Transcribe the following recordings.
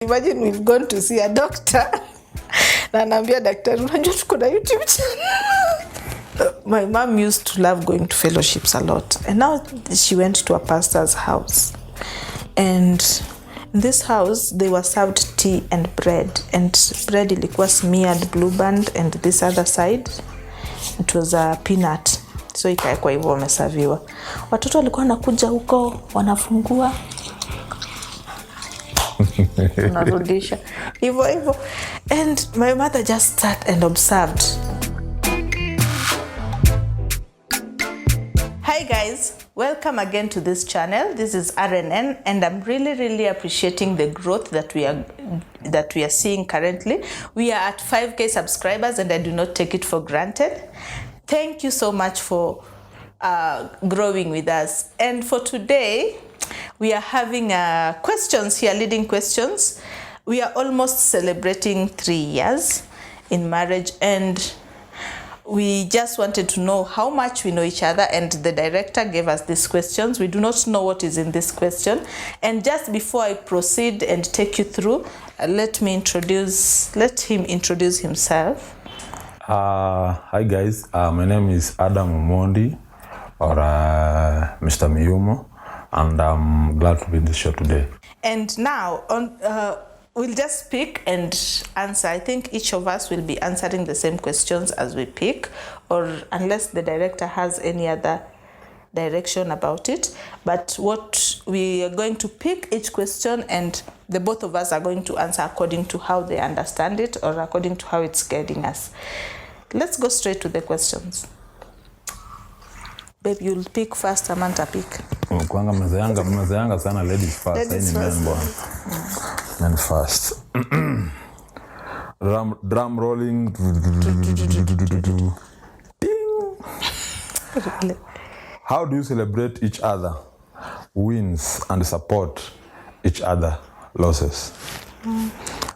Imagine we've gone to see a doctor. Na naambia daktari, unajua tuko na YouTube channel. My mom used to love going to fellowships a lot. And now she went to a pastor's house. And in this house, they were served tea and bread. And bread ilikuwa smeared Blue Band, and this other side, it was a peanut. So ikaekwa hivyo wamesaviwa. Watoto walikuwa wanakuja huko, wanafungua. Narudisha. Hivyo. And my mother just sat and observed. Hi guys, welcome again to this channel. This is RNN, and I'm really appreciating the growth that we are seeing currently. We are at 5K subscribers, and I do not take it for granted. Thank you so much for growing with us. And for today, we are having questions here, leading questions. We are almost celebrating 3 years in marriage, and we just wanted to know how much we know each other, and the director gave us these questions. We do not know what is in this question. And just before I proceed and take you through, let him introduce himself. Hi guys, my name is Adam Omondi, or Mr. Miyumo, and I'm glad to be in the show today. And now, we'll just speak and answer. I think each of us will be answering the same questions as we pick, or unless the director has any other direction about it. But what we are going to pick each question, and the both of us are going to answer according to how they understand it, or according to how it's guiding us. Let's go straight to the questions. Babe, you'll pick first, Samantha pick. Kwanga mazayanga sana ladies first. Ladies first. Men first. Drum rolling. Ding. How do you celebrate each other wins and support each other losses?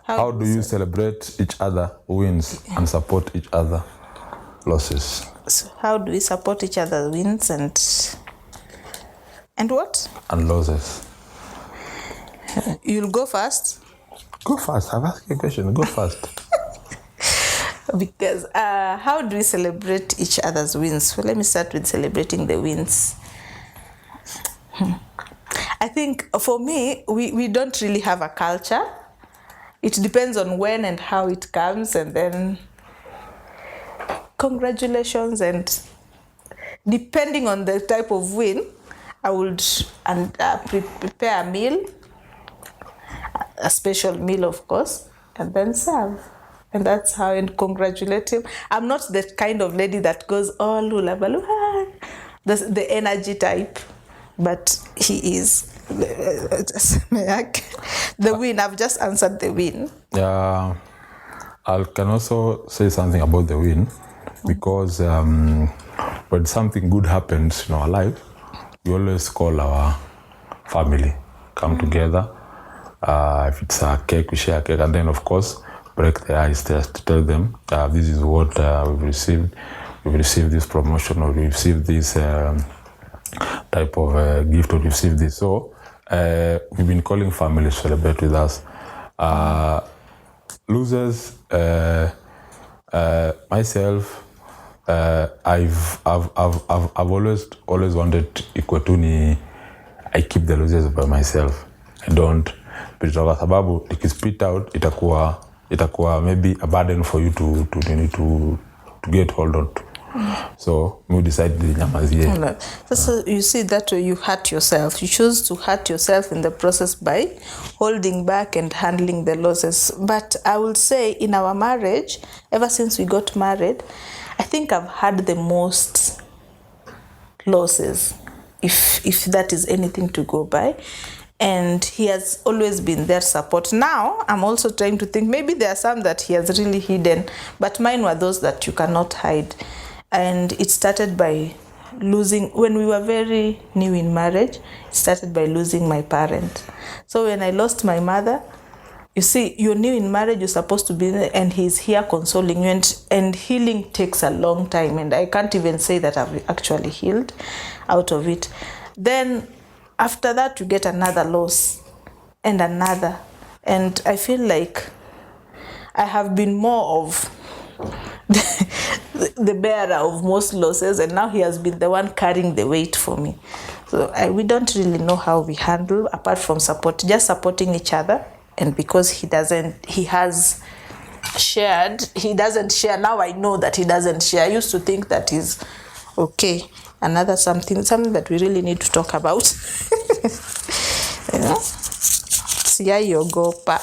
How do you celebrate each other wins and support each other losses? So how do we support each other wins and what? And losses. You'll go first? Go first. I've asked you a question. Go first. Because how do we celebrate each other's wins? Well, let me start with celebrating the wins. I think for me, we don't really have a culture. It depends on when and how it comes, and then congratulations. And depending on the type of win, I would prepare a meal, a special meal, of course, and then serve. And that's how I congratulate him. I'm not the kind of lady that goes, oh, lula baloo, the energy type, but he is. The win, I've just answered the win. Yeah, I can also say something about the win, because when something good happens in our life, we always call our family, come together. If it's a cake, we share a cake, and then of course break the ice just to tell them this is what we've received. We've received this promotion, or we received this type of gift, or received this. So we've been calling families to celebrate with us. Losers, myself, I've always wanted Ikwetuni. I keep the losers by myself. I don't spit out, sababu nikispit out itakuwa maybe a burden for you to get hold on to. So we decided to nyamazie. So you see that way you hurt yourself. You choose to hurt yourself in the process by holding back and handling the losses. But I will say in our marriage, ever since we got married, I think I've had the most losses, if that is anything to go by. And he has always been their support. Now, I'm also trying to think, maybe there are some that he has really hidden, but mine were those that you cannot hide. And it started by losing, when we were very new in marriage, it started by losing my parent. So when I lost my mother, you see, you're new in marriage, you're supposed to be there, and he's here consoling you, and healing takes a long time, and I can't even say that I've actually healed out of it. Then after that, you get another loss, and another, And I feel like I have been more of the bearer of most losses, and now he has been the one carrying the weight for me. So we don't really know how we handle, apart from just supporting each other. And because he doesn't share. Now I know that he doesn't share. I used to think that he's okay. Another something that we really need to talk about. Siyaiogopa.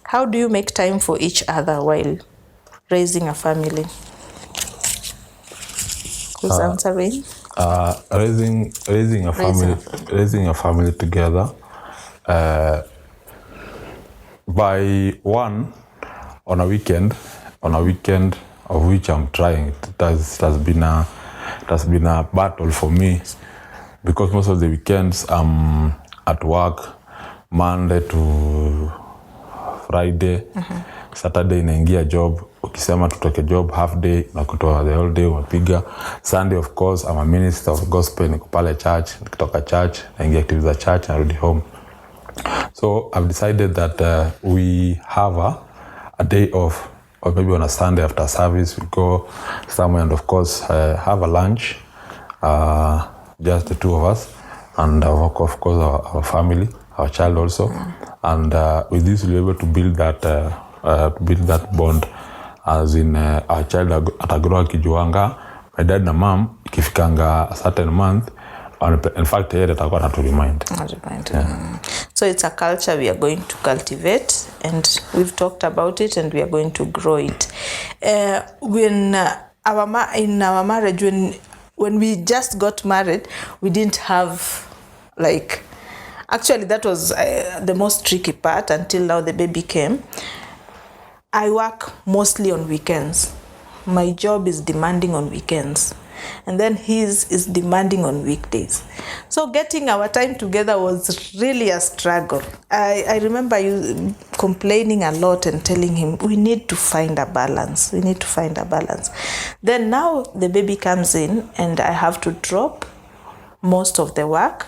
How do you make time for each other while raising a family? Who's answering? Raising a family together. By one, on a weekend of which I'm trying, it has been a battle for me, because most of the weekends I'm at work, Monday to Friday. Saturday inaingia job, ukisema tutoke job half day na kutoa the whole day unapiga. Sunday of course I'm a minister of gospel, niko pale church, nikitoka church naingia activities za church na rudi home. So I've decided that we have a day off, or maybe on a Sunday after service we go somewhere and of course have a lunch, just the two of us, and of course our family, our child also. And with this we'll be able to build that bond, as in our child atagrow akijuanga my dad na mom ikifikanga a certain month. In fact, here atakuwa to remind. So it's a culture we are going to cultivate, and we've talked about it, and we are going to grow it. In our marriage, when we just got married, we didn't have actually that was the most tricky part until now the baby came. I work mostly on weekends. My job is demanding on weekends. And then his is demanding on weekdays. So getting our time together was really a struggle. I remember you complaining a lot and telling him, we need to find a balance. Then now the baby comes in and I have to drop most of the work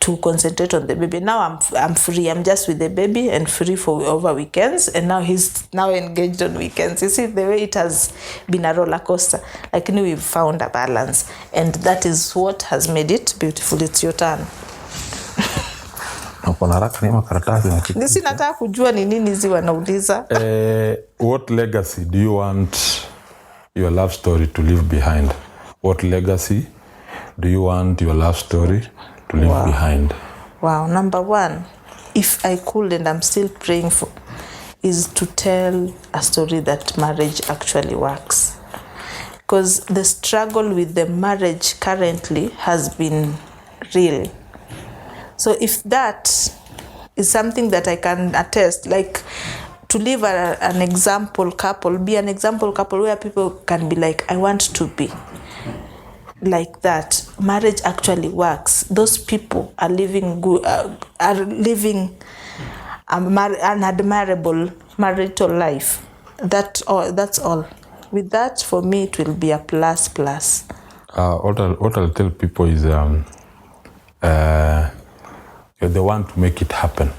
to concentrate on the baby. Now I'm free. I'm just with the baby and free for over weekends. And now he's now engaged on weekends. You see the way it has been a roller coaster. We've found a balance, and that is what has made it beautiful. It's your turn. Nisi nataka kujua ni nini hizi wanauliza. What legacy do you want your love story to leave behind? What legacy do you want your love story to leave behind? Wow. Number one, if I could, and I'm still praying for, is to tell a story that marriage actually works. Because the struggle with the marriage currently has been real. So if that is something that I can attest, to live an example couple, be an example couple where people can be like, I want to be like that. Marriage actually works. Those people are living good, are living an admirable marital life. That's all. With that, for me, it will be a plus. What I'll tell people is you're the one to make it happen.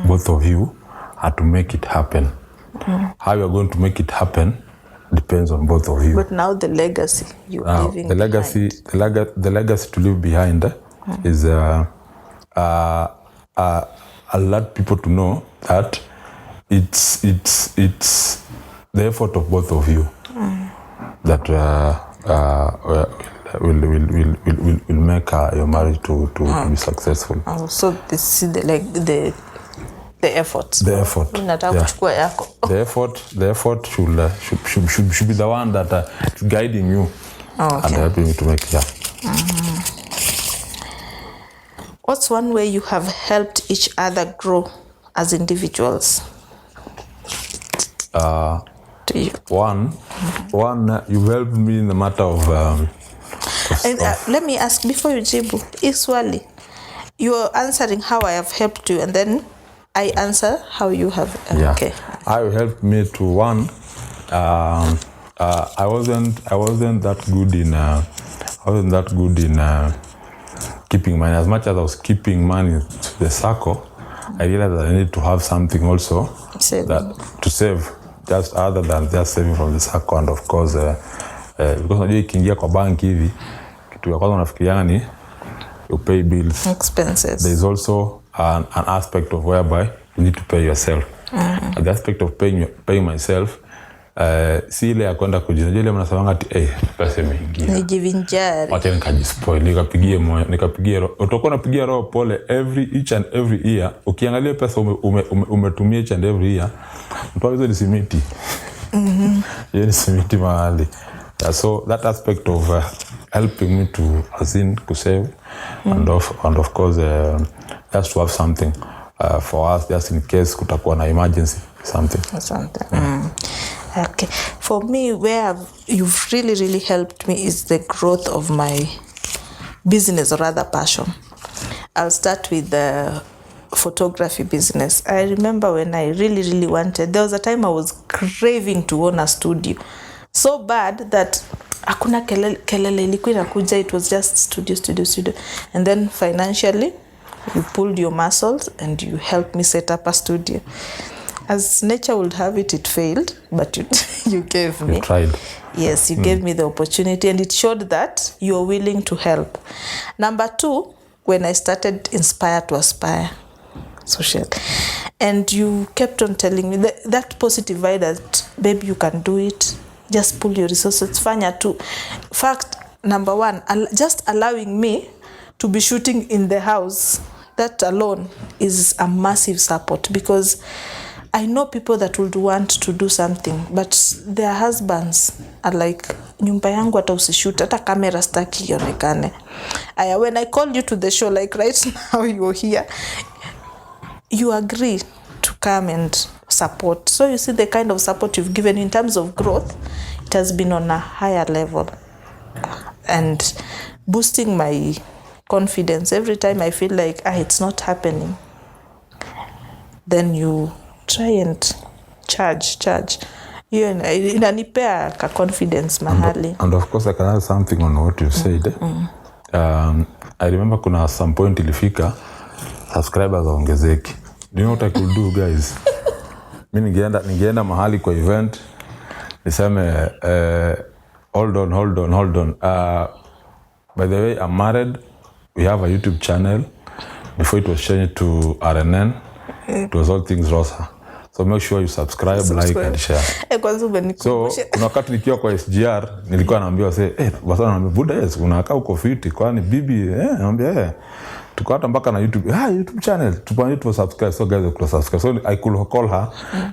Both of you are to make it happen. How you're going to make it happen depends on both of you. But now the legacy you're leaving the legacy, behind. The legacy to leave behind is I'll let people to know that it's the effort of both of you that will make your marriage to be successful. Oh, so this is the effort. The effort. The effort should be the one that is guiding you and helping you to make it. What's one way you have helped each other grow as individuals? One, you helped me in the matter of. Let me ask before you jibu. Iswali, you are answering how I have helped you, and then I answer how you have. Okay. How you helped me to one. I wasn't that good in keeping money. As much as I was keeping money to the circle, I I realized that I need to have something also to save, just other than just saving from this account. Of course, because unajua ikiingia kwa bank hivi, kitu ya kwanza unafikiria ni you pay bills, expenses. There is also an aspect of whereby you need to pay yourself. The aspect of paying myself, si ile ya kwenda kujinajua ile mnasemanga ati pesa imeingia Nijivinjari. Wacha nikajispoil, nikapigie roho. Utakuwa unapigia roho pole each and every year. Ukiangalia pesa umetumia each and every year, mpaka hizo ni simiti. Hiyo ni simiti mahali. So that aspect of helping me to save and of course just to have something for us just in case kutakuwa na emergency something. Okay, for me, where you've really helped me is the growth of my business, or rather passion. I'll start with the photography business. I remember when I really wanted, there was a time I was craving to own a studio so bad that hakuna kelele ilikuwa inakuja. It was just studio. And then financially you pulled your muscles and you helped me set up a studio. As nature would have it, it failed, but you gave me. You tried. Yes, you gave me the opportunity, and it showed that you are willing to help. Number 2, when I started Inspire to Aspire Social, and you kept on telling me that positive vibe that, babe, you can do it. Just pull your resources. Fanya too. Fact number 1, just allowing me to be shooting in the house, that alone is a massive support, because I know people that would want to do something, but their husbands are like, nyumba yangu hata usishoot, hata camera staki ionekane. When I called you to the show, like right now you're here, you agree to come and support. So you see the kind of support you've given in terms of growth, it has been on a higher level and boosting my confidence. Every time I feel like it's not happening, then you try and charge. You inanipea ka confidence mahali. And of course I can add something on what you said. I remember kuna some point ilifika subscribers waongezeki. Do you know what I could do, guys? Mimi ningeenda mahali kwa event niseme hold on. By the way, I'm married. We have a YouTube channel. Before it was changed to RNN, it was All Things Rosa. So make sure you subscribe, like and share. So kuna wakati nikiwa kwa SGR nilikuwa naambiwa basa naambia buda unakaa uko fiti kwani bibi naambia tuko hata mpaka na YouTube channel tupande tu subscribe. So guys, you subscribe. So I could call her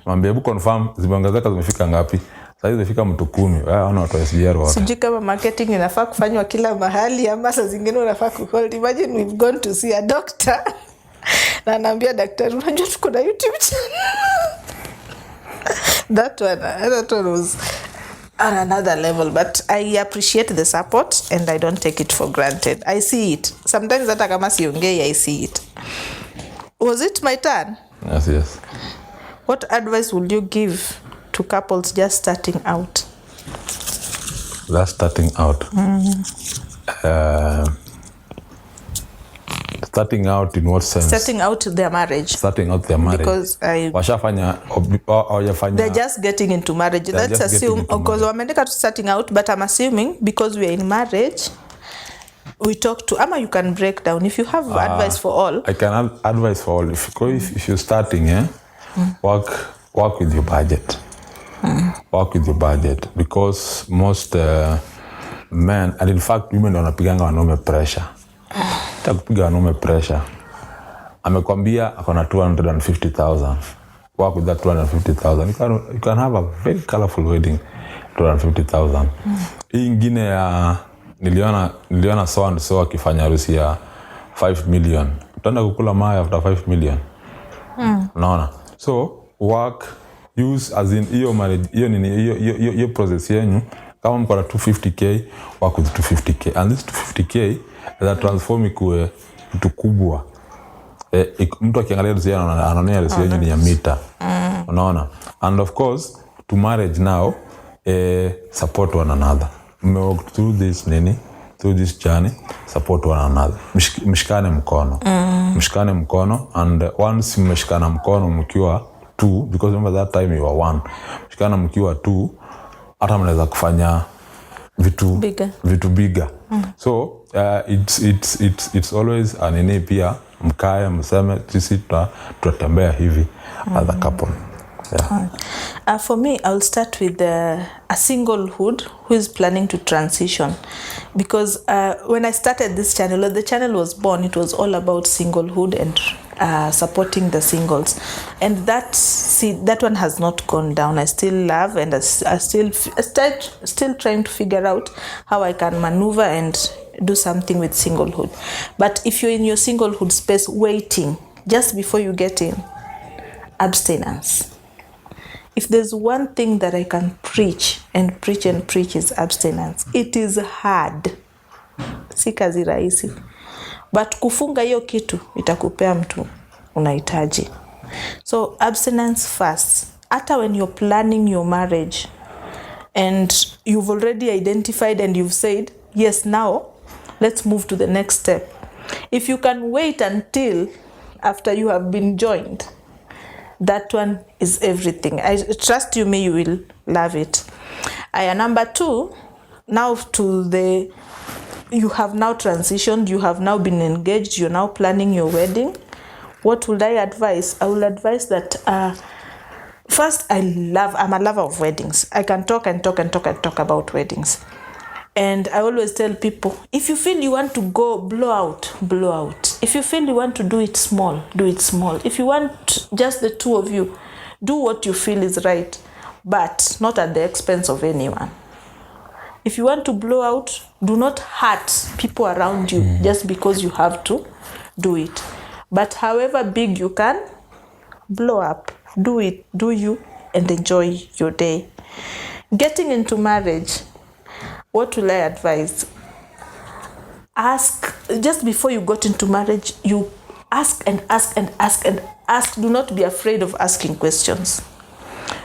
naambia hebu confirm zimeongezeka zimefika ngapi. Sasa zimefika mtu 10. Wana watu wa SGR wote. Sijui kama marketing inafaa kufanywa kila mahali ama saa zingine unafaa kuhold. Imagine we've gone to see a doctor. Na naambia daktari, unajua tuko na YouTube channel. That one was on another level, but I appreciate the support and I don't take it for granted. I see it. Sometimes hata kama siongei, I see it. Was it my turn? Yes. What advice would you give to couples just starting out? Starting out in what sense? Starting out their marriage. Because they're just getting into marriage. Let's assume, because we're starting out, but I'm assuming because we're in marriage, we talk to, Ama, you can break down. If you have advice for all. I can have advice for all. If you're starting, work with your budget. Work with your budget. Because most men, and in fact, women don't wanapiganga wanaume pressure. Takupiga wanaume pressure. Amekwambia akona 250,000. Work with that 250,000. You can have a very colorful wedding. 250,000. Hii ingine ya niliona so akifanya harusi ya 5 million. Utaenda kukula maya after 5 million. Unaona? So use as in hiyo marriage, hiyo process yenu. Kama mko na 250k, work with 250k. And this 250k is transform kuwe mtu kubwa. Mtu akiangalia harusi yenu anaona harusi yenu ni ya mita. Unaona? And of course, to marriage now, support one another. Walk through this through this journey, support one another. Mshikane mkono. Mshikane mkono, and once mmeshikana mkono mkiwa two, because remember that time you were one. Mshikana mkiwa two, hata mnaweza kufanya vitu bigger. So it's always an pia mkae mseme sisi tutatembea hivi as a couple. Yeah. For me, I'll start with a singlehood who is planning to transition, because when I started this channel, the channel was born, it was all about singlehood and supporting the singles, and that one has not gone down. I still love, and I still trying to figure out how I can maneuver and do something with singlehood. But if you're in your singlehood space waiting just before you get in, abstinence. If there's one thing that I can preach is abstinence. It is hard. Si kazi rahisi. But kufunga hiyo kitu itakupea mtu unahitaji. So abstinence first. Hata when you're planning your marriage and you've already identified and you've said, yes, now let's move to the next step. If you can wait until after you have been joined, that one is everything. I trust you, you will love it. Number 2, now you have now transitioned, you have now been engaged, you're now planning your wedding. What would I advise? I will advise that first, I'm a lover of weddings. I can talk about weddings. And I always tell people, if you feel you want to go blow out. If you feel you want to do it small, do it small. If you want just the two of you, do what you feel is right, but not at the expense of anyone. If you want to blow out, do not hurt people around you just because you have to do it. But however big you can, blow up, do it, do you, and enjoy your day. Getting into marriage, what will I advise? Ask, just before you got into marriage, you ask and ask and ask and ask. Do not be afraid of asking questions,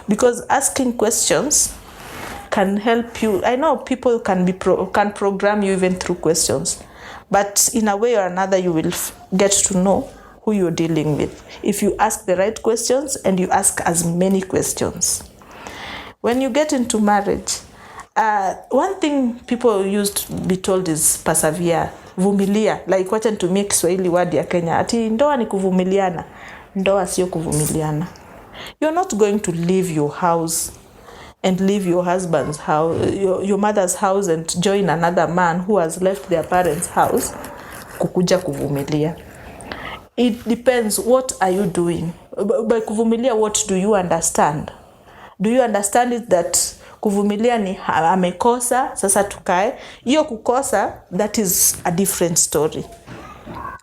because asking questions can help you. I know people can program you even through questions, but in a way or another, you will get to know who you're dealing with if you ask the right questions and you ask as many questions. When you get into marriage, one thing people used to be told is persevere, vumilia. Like wacha nitumie Kiswahili word ya Kenya, ati ndoa ni kuvumiliana. Ndoa sio kuvumiliana. You're not going to leave your house and leave your husband's house, your mother's house, and join another man who has left their parents' house kukuja kuvumilia. It depends, what are you doing? By kuvumilia, what do you understand? Do you understand it that kuvumilia ni amekosa, sasa tukae? Hiyo kukosa, that is a different story.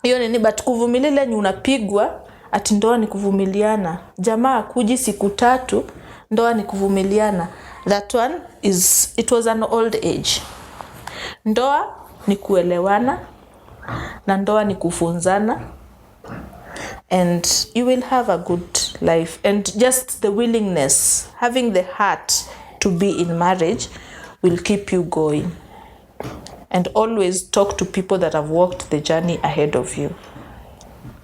Hiyo nini, but kuvumilia ni unapigwa, ati ndoa ni kuvumiliana. Jamaa kuji siku 3, ndoa ni kuvumiliana. That one it was an old age. Ndoa ni kuelewana, na ndoa ni kufunzana, and you will have a good life. And just the willingness, having the heart to be in marriage will keep you going. And always talk to people that have walked the journey ahead of you.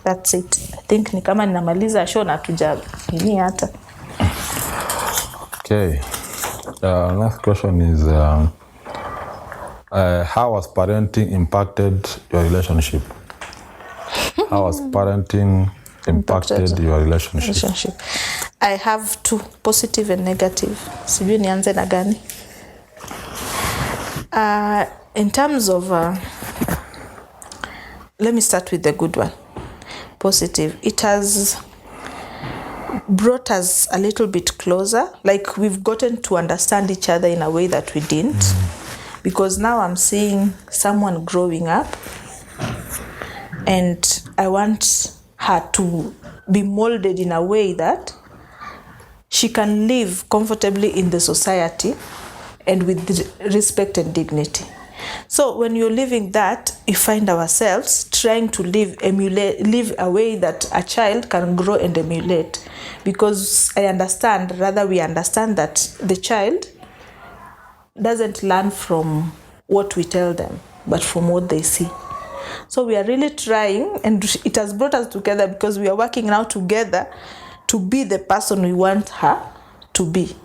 That's it. I think ni kama ninamaliza show na tuja nini hata. Okay. Next question is how has parenting impacted your relationship? How has parenting impacted your relationship? I have 2, positive and negative. Sijui nianze na gani? In terms of, let me start with the good one. Positive. It has brought us a little bit closer. Like we've gotten to understand each other in a way that we didn't. Because now I'm seeing someone growing up, and I want her to be molded in a way that she can live comfortably in the society and with respect and dignity. So when you're living that, you find ourselves trying to live a way that a child can grow and emulate. Because we understand that the child doesn't learn from what we tell them. but from what they see. So we are really trying, and it has brought us together because we are working now together to be the person we want her to be,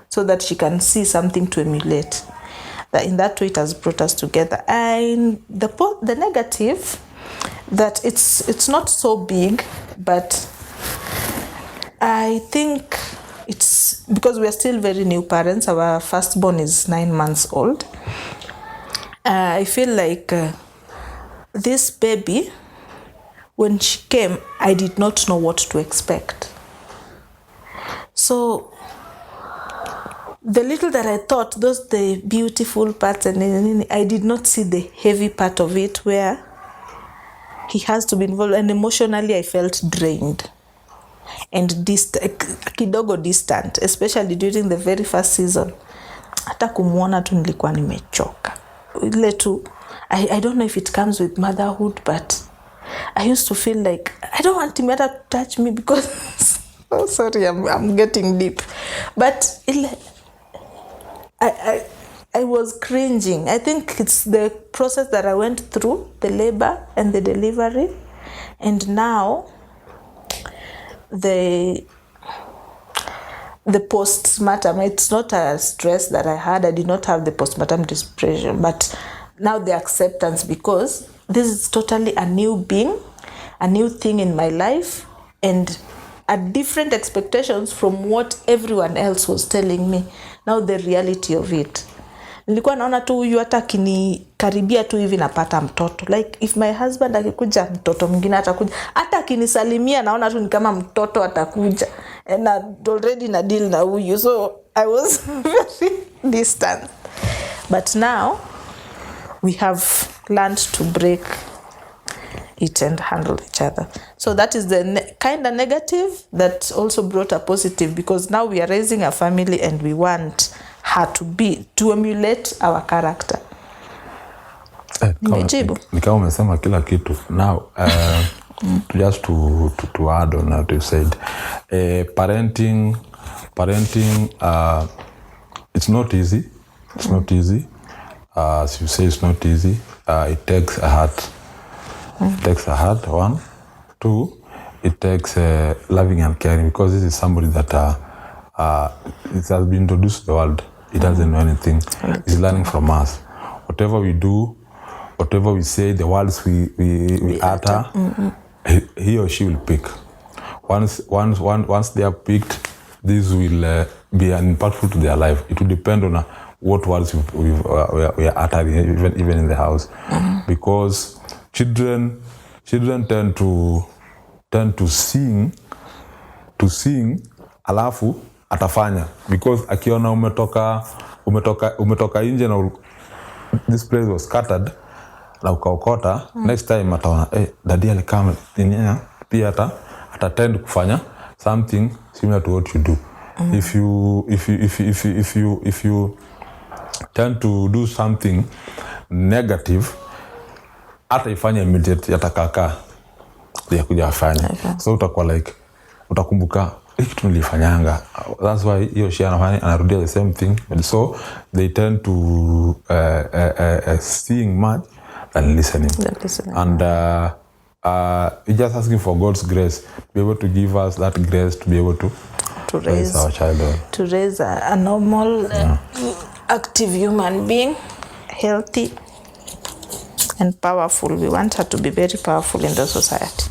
so that she can see something to emulate. That in that way it has brought us together. And the negative, that it's not so big, but I think it's because we are still very new parents. Our firstborn is 9 months old. I feel like this baby, when she came, I did not know what to expect. So the little that I thought, those the beautiful parts, and I did not see the heavy part of it, where he has to be involved, and emotionally I felt drained and kidogo distant, especially during the very first season. Hata kumuona tu nilikuwa nimechoka. Ile tu, I don't know if it comes with motherhood, but I used to feel like I don't want him to touch me because oh sorry, I'm getting deep. But I was cringing. I think it's the process that I went through, the labor and the delivery, and now the postpartum. It's not a stress that I had. I did not have the postpartum depression, but now the acceptance, because this is totally a new being, a new thing in my life, and a different expectations from what everyone else was telling me. Now the reality of it. Nilikuwa naona tu huyu hata akinikaribia tu hivi napata mtoto. Like if my husband akikuja, mtoto mwingine atakuja. Hata akinisalimia naona tu ni kama mtoto atakuja. And I already na deal na huyu. So I was very distant. But now we have learned to break it and handle each other. So that is the kind of negative that also brought a positive, because now we are raising a family and we want her to emulate our character. Ni kama umesema kila kitu. Now just to add on what you said, parenting it's not easy. As you say, it's not easy. It takes a heart. It takes a heart, 1. 2, it takes loving and caring, because this is somebody that it has been introduced to the world. It doesn't know anything. It's learning from us. Whatever we do, whatever we say, the words we utter, he or she will pick. Once they are picked, this will be impactful to their life. It will depend on what words we are uttering, even in the house, because children tend to sing alafu atafanya, because akiona umetoka nje na this place was scattered na ukaokota, next time ataona daddy alikama ninya, pia atatend kufanya something similar to what you do. If you tend to do something negative, hata ifanya immediate yatakaka ya kuja afanya. So utakuwa like utakumbuka kitu nilifanyanga. That's why hiyo she anarudia the same thing. And so they tend to seeing much than listening. And we're just asking for God's grace to be able to give us that grace to be able to raise our child. To raise a normal, active human being, healthy and powerful. We want her to be very powerful in the society.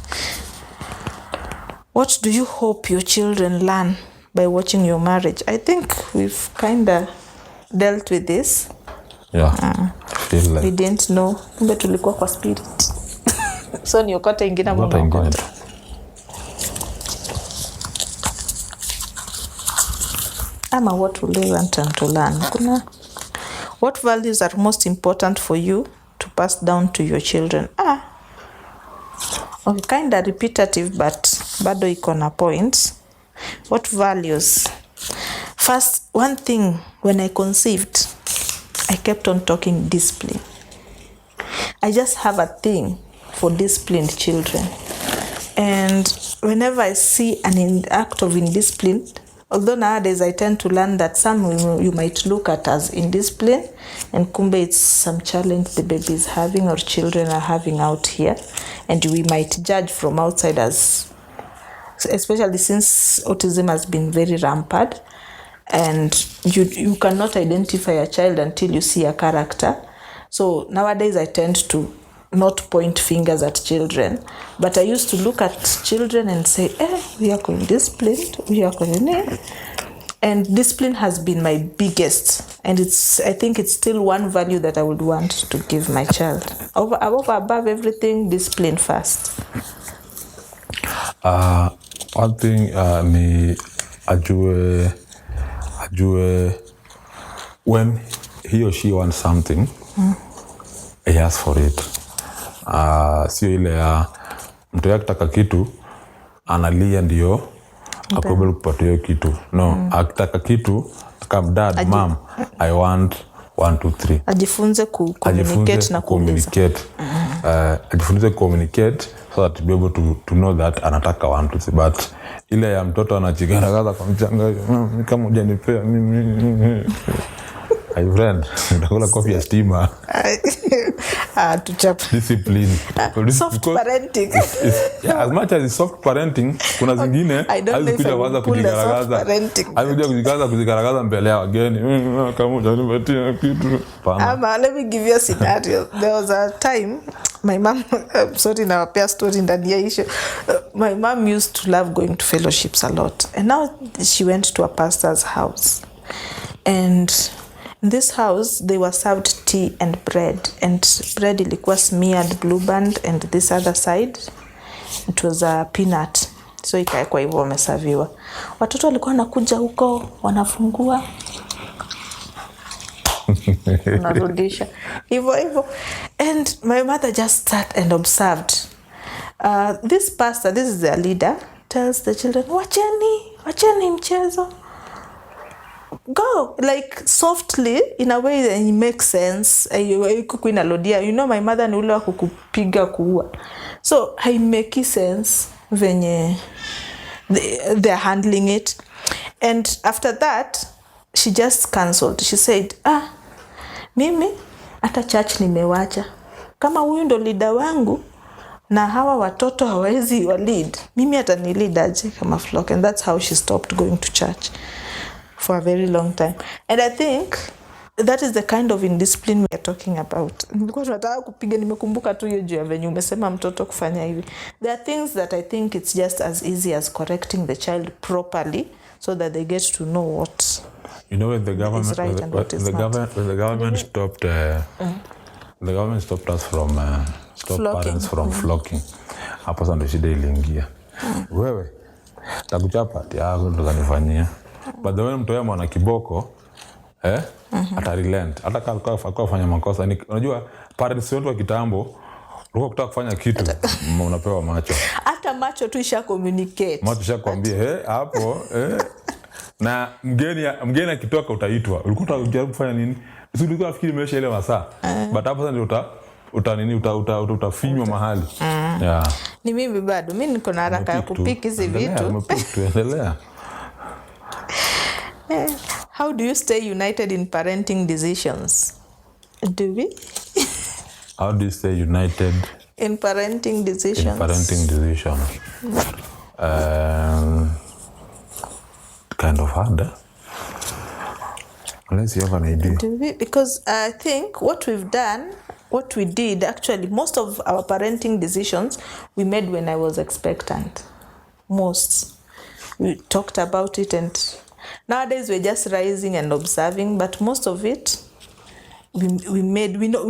What do you hope your children learn by watching your marriage? I think we've kind of dealt with this. Yeah. Feel like we didn't know. Kumbe tulikuwa kwa spirit. So ni okote ingine mwana. Ama what will they want them to learn? What values are most important for you to pass down to your children? Okay, kind of repetitive, but bado iko na points. What values? First, one thing, when I conceived, I kept on talking discipline. I just have a thing for disciplined children. And whenever I see an act of indiscipline, Although nowadays I tend to learn that some you might look at as indiscipline, and kumbe it's some challenge the baby is having or children are having out here, and we might judge from outside as, especially since autism has been very rampant, and you cannot identify a child until you see a character. So nowadays I tend to not point fingers at children, but I used to look at children and say, we are going disciplined, we are going, and discipline has been my biggest, and I think it's still one value that I would want to give my child. Above everything, discipline first. One thing ni ajue when he or she wants something, he asks for it. Sio ile ya mtu akitaka kitu analia ndio akubali kupata hiyo kitu. No, akitaka kitu kama dad, mom, I want 1 2 3. Ajifunze communicate na communicate. Ajifunze communicate so that be able to know that anataka 1 2 3. But ile ya mtoto anajigaragaza kwa mchanga, kama hujanipea mimi my friend, utakula coffee ya stima. Discipline. Soft parenting. As much as it's soft parenting, kuna zingine hazikuja kwanza kujigaragaza. Hazikuja kujigaragaza mbele ya wageni. Kama hujanipatia kitu. Let me give you a scenario. There was a time my mom, sorry now a story ndani ya issue. My mom used to love going to fellowships a lot. And now she went to a pastor's house. And in this house, they were served tea and bread. And bread ilikuwa smeared Blue Band, and this other side, it was a peanut. So ikaekwa hivyo wamesaviwa. Watoto walikuwa wanakuja huko, wanafungua. Narudisha. Hivyo. And my mother just sat and observed. This pastor, this is their leader, tells the children, wacheni mchezo. Go, like softly, in a way that it makes sense. You know, my mother ni ule wa kukupiga kuua. So, haimeki sense venye they're handling it. And after that, she just cancelled. She said, mimi hata church nimewacha. Kama huyu ndo leader wangu na hawa watoto hawezi wa lead, mimi hata ni lead aje kama flock. And that's how she stopped going to church for a very long time. And I think that is the kind of indiscipline we are talking about. Nilikuwa tunataka kupiga, nimekumbuka tu hiyo juu ya venye umesema mtoto kufanya hivi. There are things that I think it's just as easy as correcting the child properly so that they get to know what, you know, when the government is right and what is not. The government stopped the government stopped us from parents from flocking. Hapo sasa ndio shida iliingia. Wewe takuchapa ndo kanifanyia. But the way mtoya mwana kiboko ata relent. Hata kama kufanya makosa, unajua parents wetu wa kitambo ulikuwa kutaka kufanya kitu unapewa macho. Hata macho tu isha communicate. Macho ishakwambia hapo na mgeni akitoka utaitwa. Ulikuwa unajaribu kufanya nini? Ulikuwa unafikiri imesha ile masaa. But hapo sasa ndio utafinywa mahali. Yeah. Ni mimi bado. Mimi niko na haraka ya kupika hizi vitu. Tuendelea. How do you stay united in parenting decisions? Do we? How do you stay united in parenting decisions? Kind of hard. Unless you have an idea. Do we? Because I think what we did, actually, most of our parenting decisions we made when I was expectant. Most. We talked about it, and nowadays we're just rising and observing, but most of it we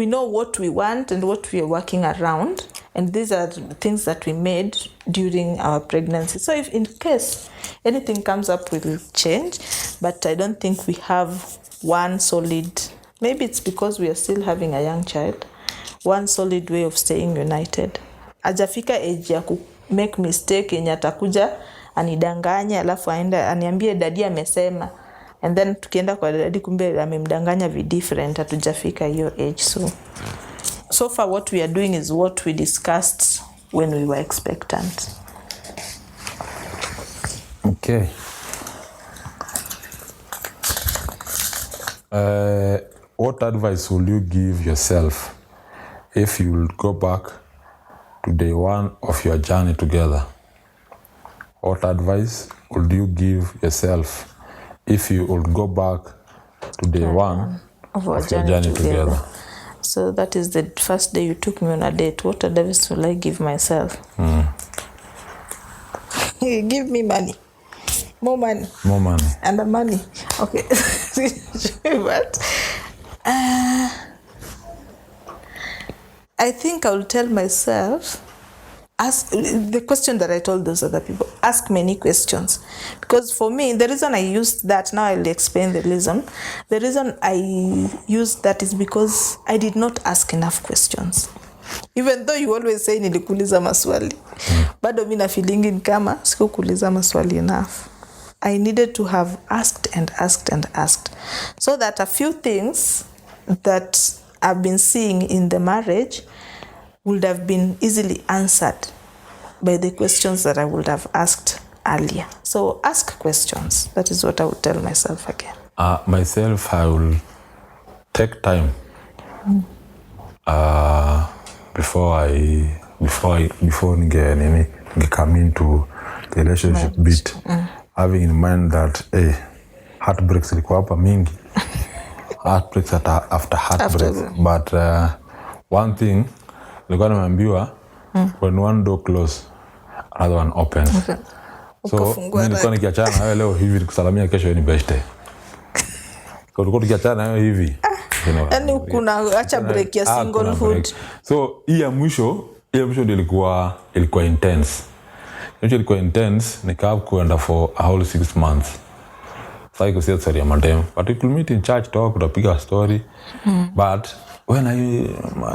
know what we want and what we are working around, and these are things that we made during our pregnancy. So if in case anything comes up, we will change, but I don't think we have one solid, maybe it's because we are still having a young child, one solid way of staying united. Ajafika age ya ku make mistake yenye atakuja anidanganya alafu aenda aniambie dadi amesema, and then tukienda kwa dadi kumbe amemdanganya different. Hatujafika hiyo age. So far what we are doing is what we discussed when we were expectant. Okay. What advice will you give yourself if you will go back to day one of your journey together? What advice would you give yourself if you would go back to day one of our your journey together? So that is the first day you took me on a date. What advice will I give myself? Give me money. More money. More money. And the money. Okay. But I think I will tell myself, ask the question that I told those other people, ask many questions. Because for me, the reason I used that, now I'll explain the reason. The reason I used that is because I did not ask enough questions. Even though you always say nilikuuliza maswali. Bado mimi na feeling kama sikukuuliza maswali enough. I needed to have asked and asked and asked. So that a few things that I've been seeing in the marriage would have been easily answered by the questions that I would have asked earlier. So ask questions. That is what I would tell myself again. Myself, I will take time before nge come into the relationship bit, having in mind that heartbreaks ilikuwa hapa mingi. Heartbreaks after heartbreaks. But one thing nilikuwa nimeambiwa, when one door closes, another one opens. Okay. So nilikuwa nikiachana na wewe leo hivi nikusalamia kesho ni birthday. Kwa hiyo tukiachana na wewe hivi, yani kuna acha break ya singlehood. So hii ya mwisho ndio ilikuwa intense. Ilikuwa intense, nikaa kuenda for a whole 6 months. Sasa iko sio story ya madem, but we could meet in church, talk, tutapiga story. But when I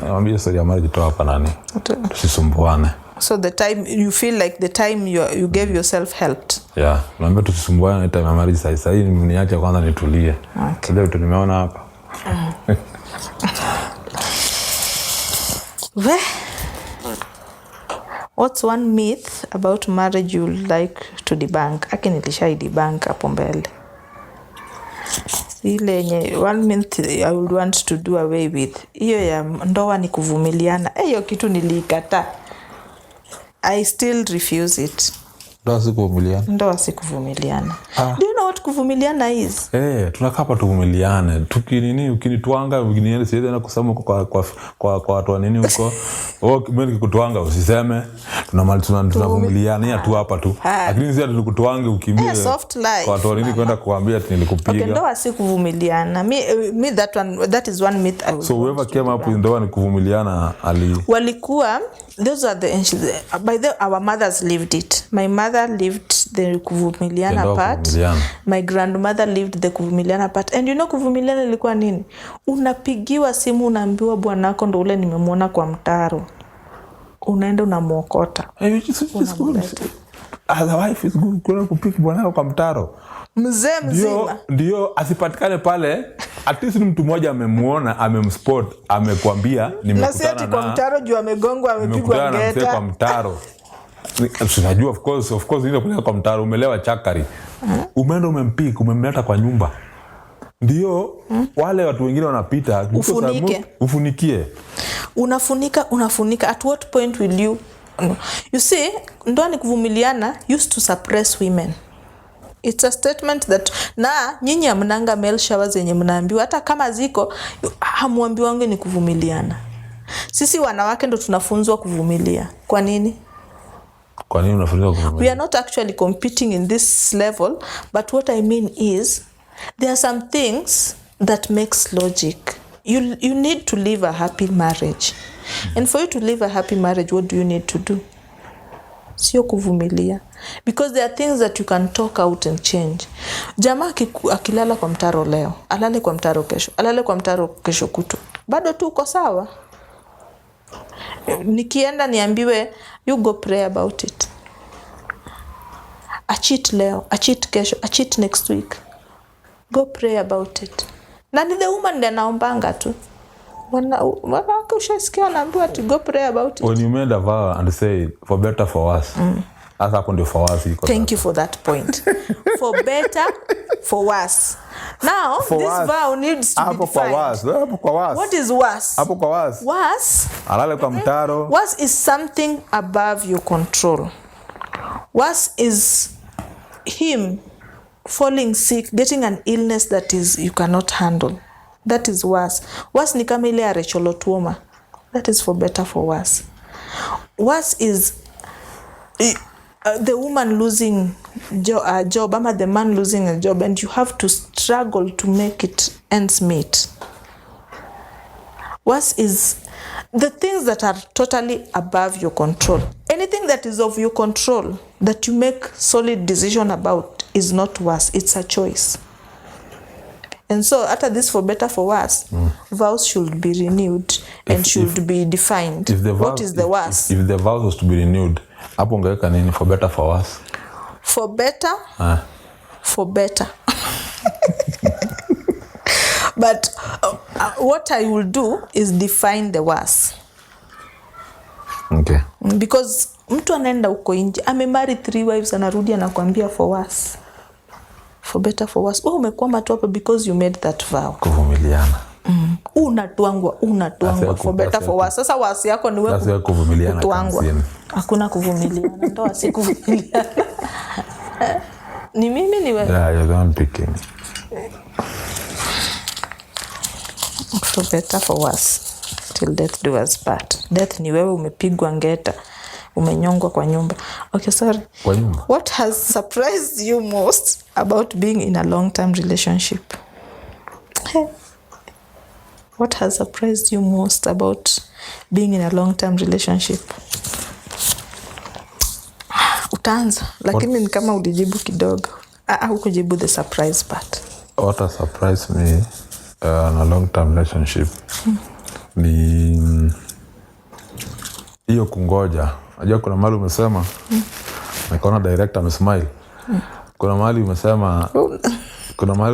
mwambie story ya marriage toa hapa nani? Tusisumbuane. So the time you feel like the time you gave yourself helped. Yeah, mwambie tusisumbuane time ya marriage sasa hii niache kwanza nitulie. Okay. Leo tumeona hapa. What's one myth about marriage you like to debunk? Aki nilishai debunk hapo mbele. Ile yenye one myth I would want to do away with. Hiyo ya ndoa ni kuvumiliana. Hiyo kitu nilikataa. I still refuse it. Ndoa si kuvumiliana. Ndoa si kuvumiliana. Do you know what kuvumiliana is? Tunakaa hapa tuvumiliane. Ukinitwanga ukinienda siwezi na kusema kwa watu nini huko. Mimi nikikutwanga usiseme. Tunavumiliana tu hapa tu. Lakini sisi tukutwange ukimbie. Soft life. Kwa watu nini kwenda kuambia ati nilikupiga. Okay, ndoa si kuvumiliana. Me that is one myth I would. So whoever came up with ndoa ni kuvumiliana walikuwa, those are the by our mothers lived it. My mother lived the kuvumiliana part. My grandmother lived the kuvumiliana part. And you know kuvumiliana ilikuwa nini? Unapigiwa simu unaambiwa bwanako ndo ule nimemwona kwa mtaro. Unaenda unamuokota. As a wife is good kuna kupika bwanako kwa mtaro. Mzee mzima. Ndio asipatikane pale. At least mtu mmoja amemuona, amemspot, amekwambia nimekutana na kwa mtaro juu amegongwa amepigwa ngeta. Kwa mtaro. Unajua of course ile kuleka kwa mtaro umelewa chakari. Umeenda umempika, umemleta kwa nyumba. Ndio wale watu wengine wanapita, ufunikie. Unafunika. At what point will you see, ndoa ni kuvumiliana used to suppress women. It's a statement that na nyinyi amnanga male showers yenye mnaambiwa hata kama ziko hamwambiwange ni kuvumiliana. Sisi wanawake ndo tunafunzwa kuvumilia. Kwa nini? Kwa nini unafunzwa kuvumilia? We are not actually competing in this level, but what I mean is there are some things that makes logic. You need to live a happy marriage. And for you to live a happy marriage, what do you need to do? Sio kuvumilia. Because there are things that you can talk out and change. Jamaa akilala kwa mtaro leo, alale kwa mtaro kesho, alale kwa mtaro kesho kutu. Bado tu uko sawa. Nikienda niambiwe, you go pray about it. A cheat leo, a cheat kesho, a cheat next week. Go pray about it. Na ni the woman ndiye anaombanga tu. Wanawake ushasikia wanaambiwa to go pray about it. When you made a vow and say for better for us. As hapo ndio for us iko. Thank you for that point. For better for worse. Now, For this was. vow needs to be Hapo kwa defined. was. Hapo kwa was. What is was? Hapo kwa was. Was. Alale kwa mtaro. Was is something above your control. Was is him falling sick, getting an illness that is you cannot handle. That is was. Was ni kama ile ya Rachel Otuoma. That is for better for worse. Was is the woman losing a job, ama the man losing a job, and you have to struggle to make it ends meet. Was is the things that are totally above your control. Anything that is of your control that you make solid decision about is not worse. It's a choice. And so after this for better for worse, vows should be renewed and should be defined. What is the worse? If the vows was to be renewed, hapo ungeweka nini for better for worse? For better? For better. But what I will do is define the worse. Okay. Because mtu anaenda huko nje, amemarry 3 wives, anarudi anakuambia for worse. For better for worse. Umekwama tu hapo because you made that vow. Kuvumiliana. Unatwangwa for better for worse. Sasa wasi yako ni wewe kuvumiliana. Hakuna kuvumiliana. Ndoa si kuvumiliana. Ni mimi ni wewe. Yeah, you're the one picking. For better for worse. Till death do us part. Death ni wewe umepigwa ngeta. Umenyongwa kwa nyumba. Okay, sorry. Kwa nyumba. What has surprised you most about being in a long-term relationship? What has surprised you most about being in a long-term relationship? Utaanza, lakini ni kama ulijibu kidogo. Hukujibu the surprise part. What has surprised me in a long-term relationship ni hiyo kungoja. Unajua kuna mahali umesema, nikaona director amesmile. Kuna mahali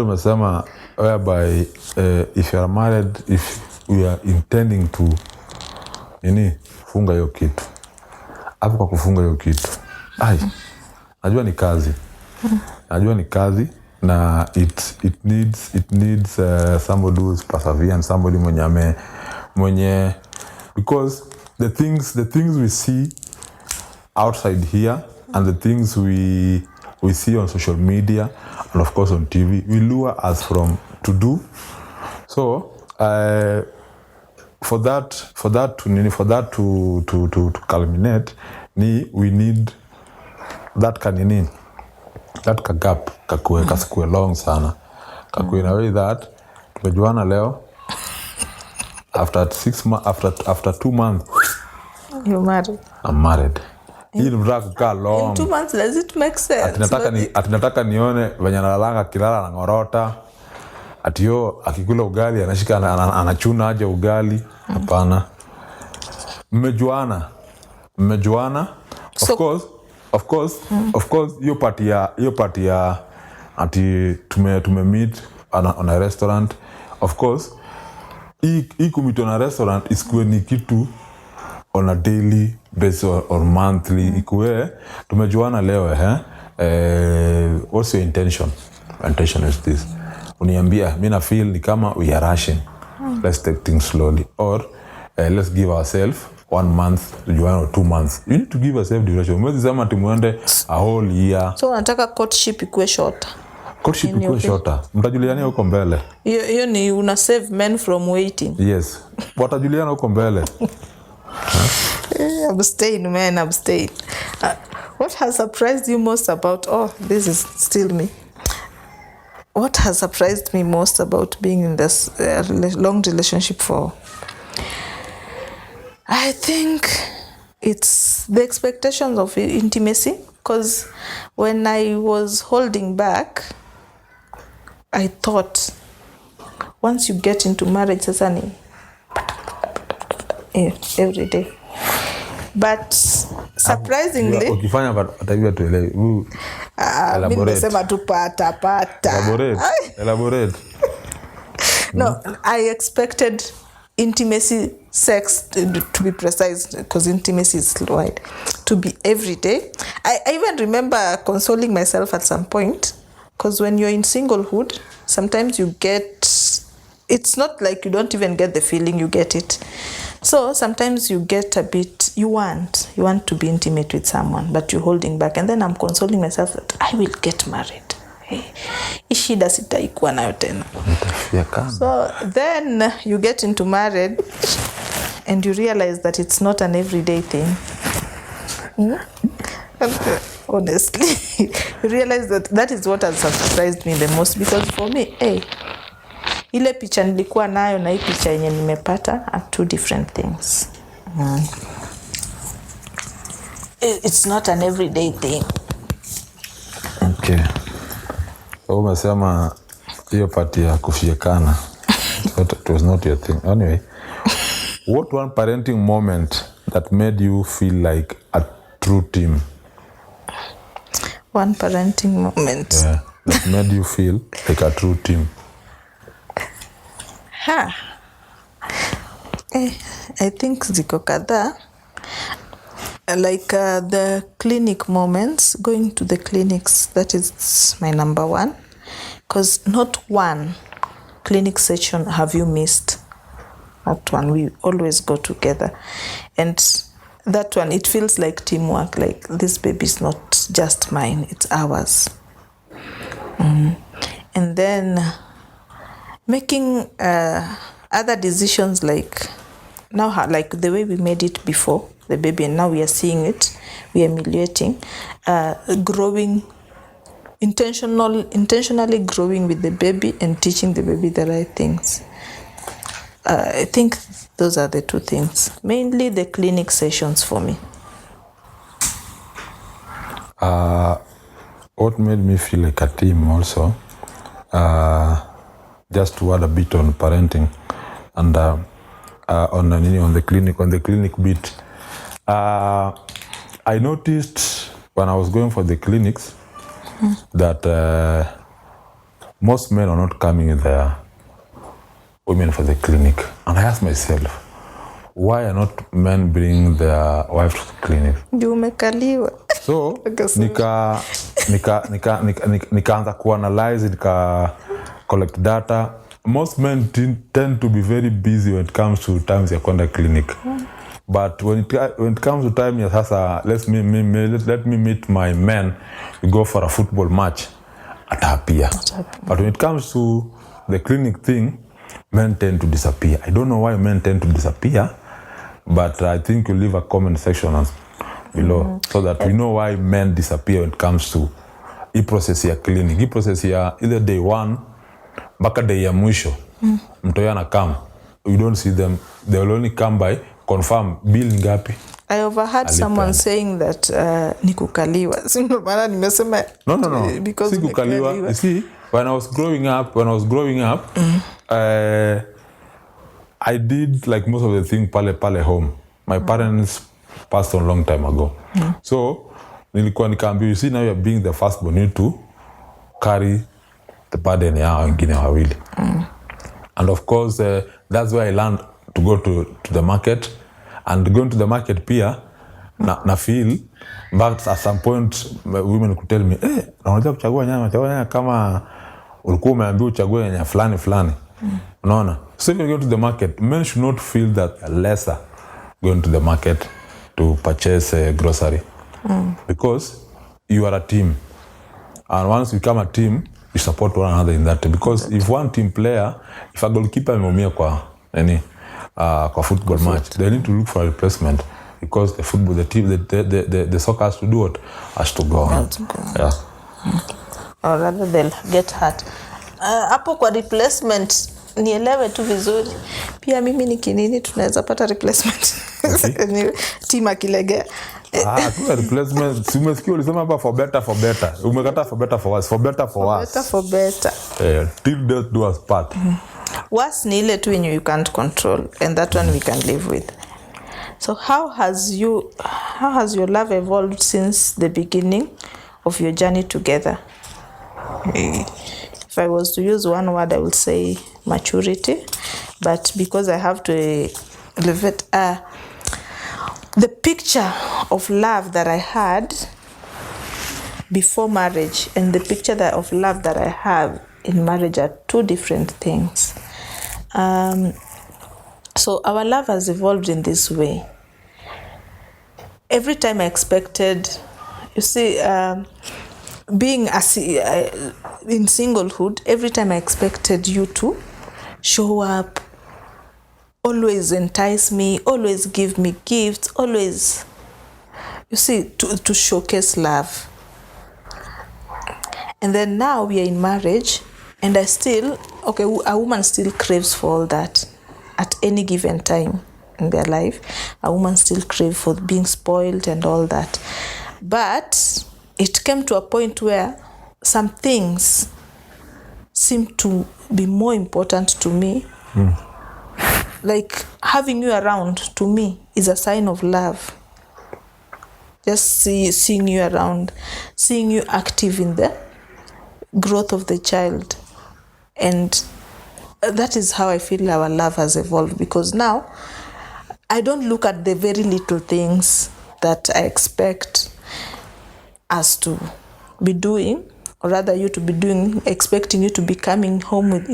umesema whereby if you are married, if we are intending to funga hiyo kitu. Hapo kwa kufunga hiyo kitu. Najua ni kazi. Na it needs somebody who is perseverant, somebody mwenye because the things we see outside here and the things we see on social media and of course on TV will lure us from to do. So for that to culminate, we need that that gap kasikue long sana. Kakue in a way that tumejuana leo after 6 months after 2 months you're married. I'm married. Hii mtaka kukaa long. In 2 months does it make sense? Atinataka nione venye analala kilala na ngorota. Atio akikula ugali anashika anachuna aje ugali. Hapana. Mmejuana. Of course, hiyo party ya ati tume meet on a restaurant. Of course, hii kumit on a restaurant isikuwe ni kitu on a daily basis or monthly. Ikuwe tumejuana leo what's your intention? My intention is this. Uniambia, mimi na feel ni kama we are rushing. Let's take things slowly. Or let's give ourselves 1 month, 2 months. You need to give yourself duration. Mwezi sema timuende a whole year. So unataka courtship ikuwe shorter. Courtship ikuwe shorter. Mtajuliana huko mbele. Hiyo ni una save men from waiting. Yes. Watajuliana huko mbele. Abstain, man, abstain. What has surprised you most about... this is still me. What has surprised me most about being in this long relationship for... I think it's the expectations of intimacy, because when I was holding back, I thought once you get into marriage, sasa every day. But surprisingly, ukifanya watavia tuelewe. Mimi nasema tu pata. Elaborate. No, I expected intimacy, sex to be precise, because intimacy is wide, to be every day. I even remember consoling myself at some point Because when you're in singlehood, sometimes you get, it's not like you don't even get the feeling, you get it. So sometimes you get a bit, you want to be intimate with someone, but you're holding back. And then I'm consoling myself that I will get married. Ishida sitaikuwa nayo tena. So then you get into marriage and you realize that it's not an everyday thing. Honestly, you realize that is what has surprised me the most, because for me, ile picha nilikuwa nayo na hii picha yenye nimepata are two different things. It's not an everyday thing. Okay. So umesema hiyo pati ya kufiekana. It was not your thing. Anyway, what one parenting moment that made you feel like a true team? One parenting moment. Yeah, that made you feel like a true team. I think ziko kadhaa. Like the clinic moments, going to the clinics, that is my number one. Because not one clinic session have you missed. Not one. We always go together. And that one, it feels like teamwork. Like this baby is not just mine, it's ours. And then making other decisions, like now, like the way we made it before, the baby, and now we are seeing it, we are emulating, growing, intentionally growing with the baby and teaching the baby the right things. I think those are the two things. Mainly the clinic sessions for me. What made me feel like a team also, just to add a bit on parenting and on the clinic bit. I noticed when I was going for the clinics that most men are not coming with their women for the clinic. And I asked myself, why are not men bringing their wife to the clinic? So nikaanza kuanalyze, nika collect data. Most men tend to be very busy when it comes to times ya kwenda clinic. But when it comes to time ya sasa, let me meet my men, we go for a football match, atapia. But when it comes to the clinic thing, men tend to disappear. I don't know why men tend to disappear, but I think you leave a comment section below so that we know why men disappear when it comes to hii process ya clinic. Hii process ya either day one mpaka day ya mwisho. Mtoyo anakam. You don't see them. They will only come by confirm bill ngapi. I overheard someone saying that nikukaliwa. No. Because kukaliwa. You see, when I was growing up, I did like most of the thing pale home. My parents passed on a long time ago. So, nilikuwa nikambi, you see, now you're being the firstborn, you need to carry the burden ya wengine wawili. And of course, that's why I learned to go to the market. And going to the market pia, na feel, but at some point, women could tell me, unajua kuchagua nyama kama ulikuwa umeambiwa uchague nyanya fulani. Unaona? So if you go to the market, men should not feel that lesser going to the market to purchase grocery. Because you are a team. And once you become a team, you support one another in that. Because if one team player, if a goalkeeper ameumia kwa football match, they need to look for a replacement. Because the team, the soccer has to do what? Has to go on. Yeah. Or rather they'll get hurt. Hapo kwa replacement, nielewe tu vizuri. Pia mimi ni kinini tunaweza pata replacement. Okay. Team akilegea. Kuna replacement. Umesikia ulisema hapa for better. Umekata for better for worse. For better. For better. Till death do us part. Worse ni ile tu yenye you can't control, and that one we can live with. So how has your love evolved since the beginning of your journey together? If I was to use one word, I would say maturity. But because I have to live it, the picture of love that I had before marriage and the picture of love that I have in marriage are two different things. So our love has evolved in this way. Every time I expected, you see, being in singlehood, every time I expected you to show up, always entice me, always give me gifts, always, you see, to showcase love. And then now we are in marriage, and a woman still craves for all that at any given time in their life. A woman still craves for being spoiled and all that. But it came to a point where some things seem to be more important to me. Like having you around, to me, is a sign of love. Just seeing you around, seeing you active in the growth of the child. And that is how I feel our love has evolved, because now I don't look at the very little things that I expect us to be doing, or rather you to be doing, expecting you to be coming home with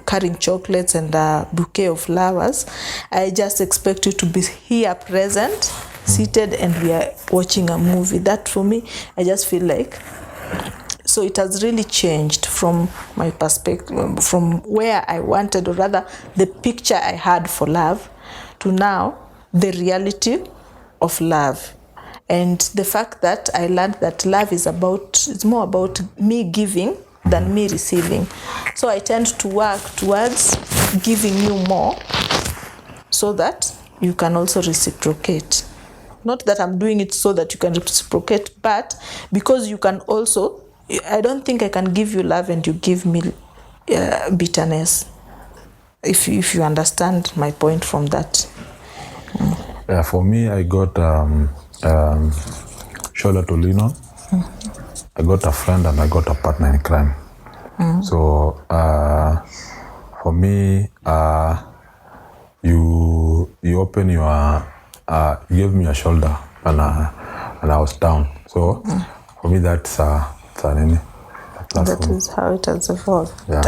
carrying chocolates and a bouquet of flowers. I just expect you to be here present, seated, and we are watching a movie. That for me, I just feel like, so it has really changed from my perspective, from where I wanted, or rather the picture I had for love, to now the reality of love. And the fact that I learned that love is more about me giving than me receiving. So I tend to work towards giving you more so that you can also reciprocate. Not that I'm doing it so that you can reciprocate, but because you can also, I don't think I can give you love and you give me bitterness. If you understand my point from that. Yeah, for me, I got shoulder to lean on. I got a friend and I got a partner in crime. So for me, you open your, you gave me a shoulder and I was down. So for me, that's that is how it has evolved. Yeah.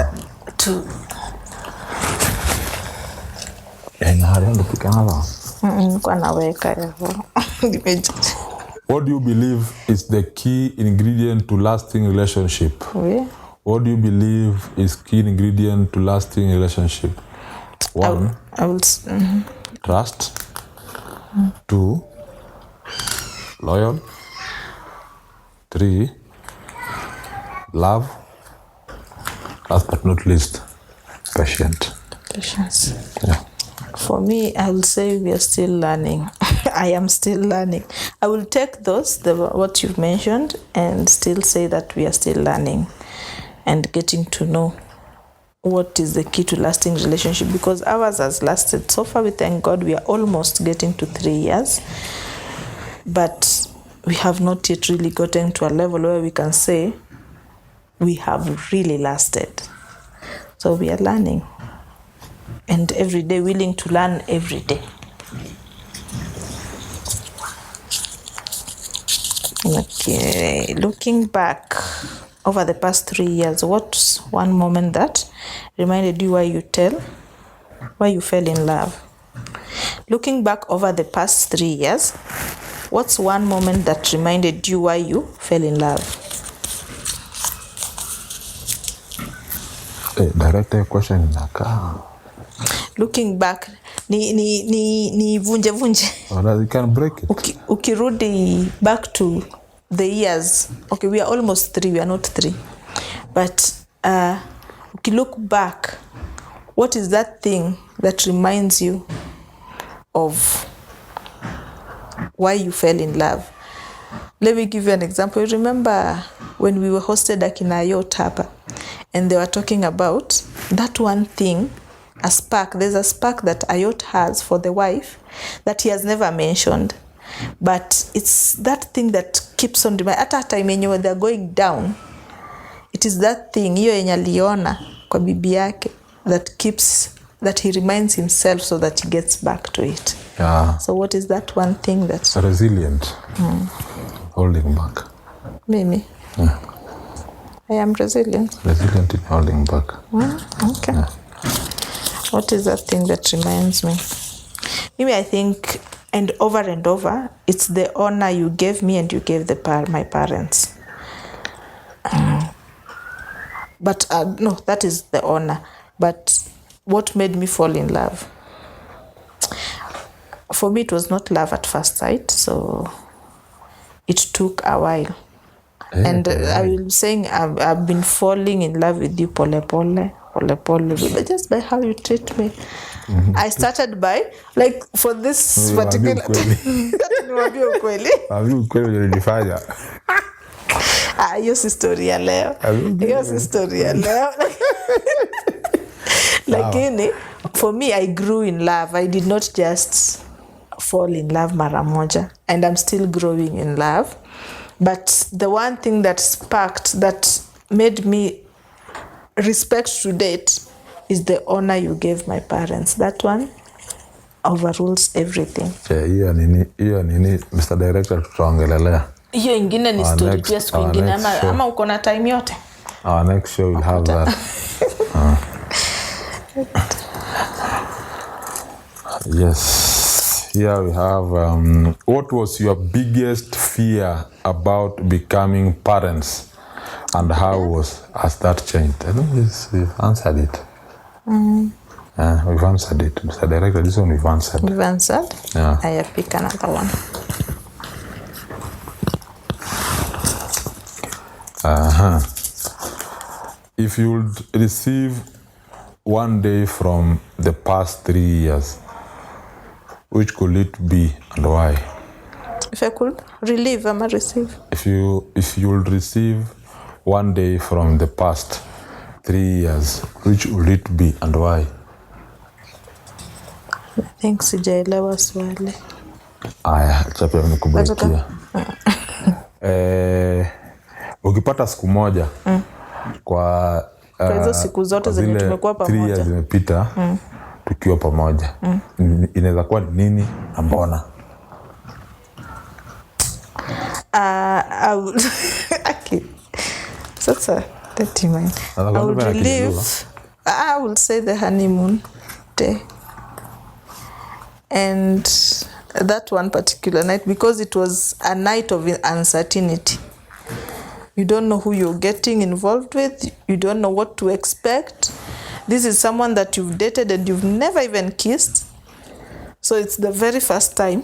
What do you believe is the key ingredient to lasting relationship? Yeah. What do you believe is key ingredient to lasting relationship? One, trust. 2, loyal. 3, love. Last but not least, patience. Yeah. For me, I will say we are still learning. I am still learning. I will take what you've mentioned, and still say that we are still learning and getting to know what is the key to lasting relationship, because ours has lasted so far. We thank God we are almost getting to 3 years, but we have not yet really gotten to a level where we can say we have really lasted. So we are learning, and every day willing to learn every day. Okay, looking back over the past 3 years, what's one moment that reminded you why you fell in love? Looking back over the past 3 years, what's one moment that reminded you why you fell in love? Direct question in a car. Looking back, ni vunje. Oh, you can break it. Ukirudi back to the years. Okay, we are almost 3, we are not 3. But look back, what is that thing that reminds you of why you fell in love? Let me give you an example. You remember when we were hosted at Akinayo Tapa, and they were talking about that one thing, a spark. There's a spark that Ayot has for the wife that he has never mentioned. But it's that thing that keeps on reminding. At a time when they're going down, it is that thing, hiyo yenye aliona kwa bibi yake, that he reminds himself so that he gets back to it. Yeah. So what is that one thing that's resilient? Holding back. Mimi. I am resilient. Resilient in holding back. Okay. Yeah. What is that thing that reminds me? Maybe I think, and over, it's the honor you gave me and you gave my parents. But no, that is the honor. But what made me fall in love? For me, it was not love at first sight, so it took a while. And I will saying I've been falling in love with you pole, but just by how you treat me. I started by, like, for this particular hiyo si story ya leo. Lakini for me, I grew in love. I did not just fall in love mara moja, and I'm still growing in love. But the one thing that sparked, that made me respect to date, is the honor you gave my parents. That one overrules everything. Hiyo nini Mr. Director tutaongelelea. Hiyo ingine ni story pia siku ingine, ama uko na time yote. Our next show will have that. Yes. Here we have what was your biggest fear about becoming parents, and how has that changed? I think we've answered it. We've answered it. Mr. Director, this one we've answered. We've answered? Yeah. I have picked another one. If you would receive one day from the past 3 years, which could it be and why? If I could relieve, am I receive? If you would receive one day from the past 3 years, which would it be and why? I think sijaelewa swali. Aya, chapia nikubakia. Ukipata siku moja kwa hizo siku zote zenye tumekuwa pamoja, 3 years zimepita tukiwa pamoja, inaweza kuwa nini na mbona? Okay. Sasa that in mind. I will say the honeymoon day. And that one particular night, because it was a night of uncertainty. You don't know who you're getting involved with. You don't know what to expect. This is someone that you've dated and you've never even kissed. So it's the very first time.